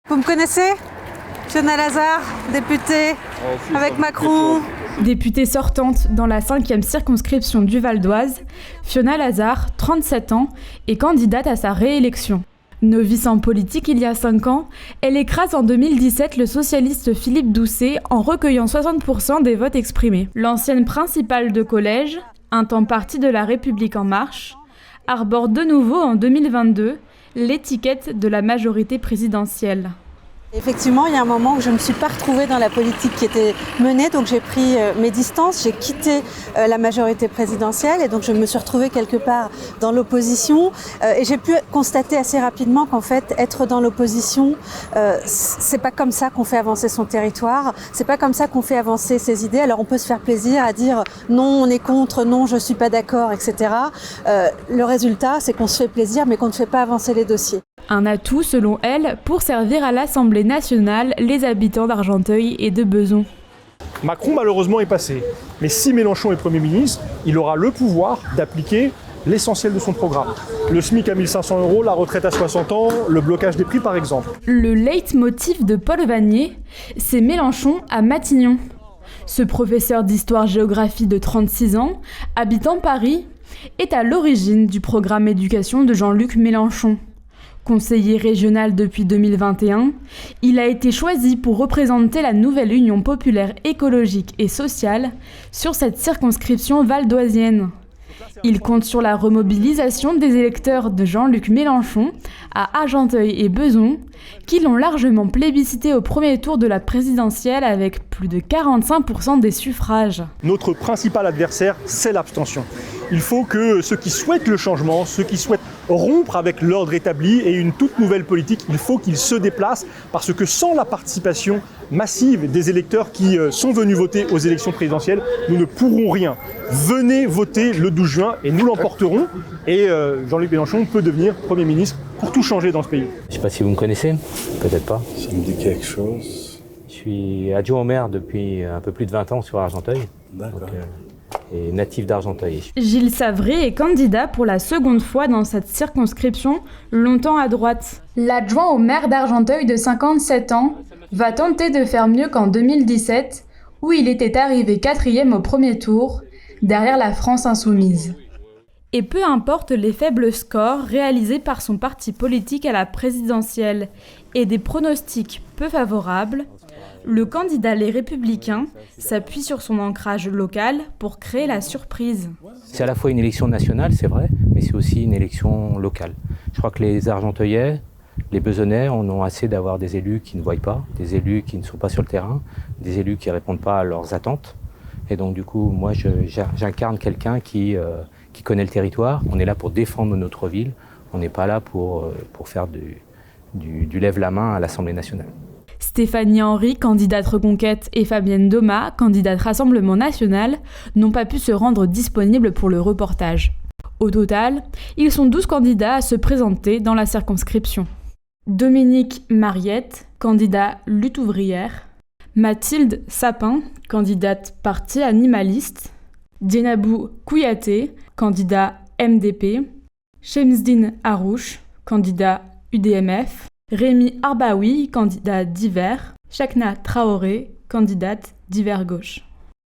Vous me connaissez ? Fiona Lazard, députée avec Macron. Députée sortante dans la 5e circonscription du Val d'Oise, Fiona Lazard, 37 ans, est candidate à sa réélection. Novice en politique il y a 5 ans, elle écrase en 2017 le socialiste Philippe Doucet en recueillant 60% des votes exprimés. L'ancienne principale de collège, un temps parti de La République En Marche, arbore de nouveau en 2022 l'étiquette de la majorité présidentielle. Effectivement, il y a un moment où je ne me suis pas retrouvée dans la politique qui était menée, donc j'ai pris mes distances, j'ai quitté la majorité présidentielle et donc je me suis retrouvée quelque part dans l'opposition et j'ai pu constater assez rapidement qu'en fait, être dans l'opposition, c'est pas comme ça qu'on fait avancer son territoire, c'est pas comme ça qu'on fait avancer ses idées. Alors on peut se faire plaisir à dire non, on est contre, non, je suis pas d'accord, etc. Le résultat, c'est qu'on se fait plaisir mais qu'on ne fait pas avancer les dossiers. Un atout, selon elle, pour servir à l'Assemblée nationale les habitants d'Argenteuil et de Bezons. Macron, malheureusement, est passé. Mais si Mélenchon est Premier ministre, il aura le pouvoir d'appliquer l'essentiel de son programme. Le SMIC à 1 500 €, la retraite à 60 ans, le blocage des prix, par exemple. Le leitmotiv de Paul Vanier, c'est Mélenchon à Matignon. Ce professeur d'histoire-géographie de 36 ans, habitant Paris, est à l'origine du programme éducation de Jean-Luc Mélenchon. Conseiller régional depuis 2021, il a été choisi pour représenter la nouvelle Union populaire écologique et sociale sur cette circonscription valdoisienne. Il compte sur la remobilisation des électeurs de Jean-Luc Mélenchon à Argenteuil et Bezons, qui l'ont largement plébiscité au premier tour de la présidentielle avec plus de 45% des suffrages. Notre principal adversaire, c'est l'abstention. Il faut que ceux qui souhaitent le changement, ceux qui souhaitent rompre avec l'ordre établi et une toute nouvelle politique, il faut qu'ils se déplacent parce que sans la participation massive des électeurs qui sont venus voter aux élections présidentielles, nous ne pourrons rien. Venez voter le 12 juin et nous l'emporterons et Jean-Luc Mélenchon peut devenir Premier ministre pour tout changer dans ce pays. Je ne sais pas si vous me connaissez, peut-être pas. Ça me dit quelque chose. Je suis adjoint au maire depuis un peu plus de 20 ans sur Argenteuil. D'accord. Et natif d'Argenteuil. Gilles Savré est candidat pour la seconde fois dans cette circonscription, longtemps à droite. L'adjoint au maire d'Argenteuil de 57 ans va tenter de faire mieux qu'en 2017, où il était arrivé 4e au premier tour, derrière la France insoumise. Et peu importe les faibles scores réalisés par son parti politique à la présidentielle et des pronostics peu favorables, le candidat Les Républicains s'appuie sur son ancrage local pour créer la surprise. C'est à la fois une élection nationale, c'est vrai, mais c'est aussi une élection locale. Je crois que les Argenteuillais, les Bezonnais en ont assez d'avoir des élus qui ne voient pas, des élus qui ne sont pas sur le terrain, des élus qui ne répondent pas à leurs attentes. Et donc du coup, moi j'incarne quelqu'un qui connaît le territoire. On est là pour défendre notre ville, on n'est pas là pour faire du lève-la-main à l'Assemblée nationale. Stéphanie Henry, candidate Reconquête, et Fabienne Doma, candidate Rassemblement National, n'ont pas pu se rendre disponibles pour le reportage. Au total, ils sont 12 candidats à se présenter dans la circonscription. Dominique Mariette, candidat Lutte ouvrière. Mathilde Sapin, candidate Parti animaliste. Djenabou Kouyaté, candidat MDP. Chemsdine Harouche, candidat UDMF. Rémi Arbaoui, candidat Divers. Chakna Traoré, candidate Divers Gauche.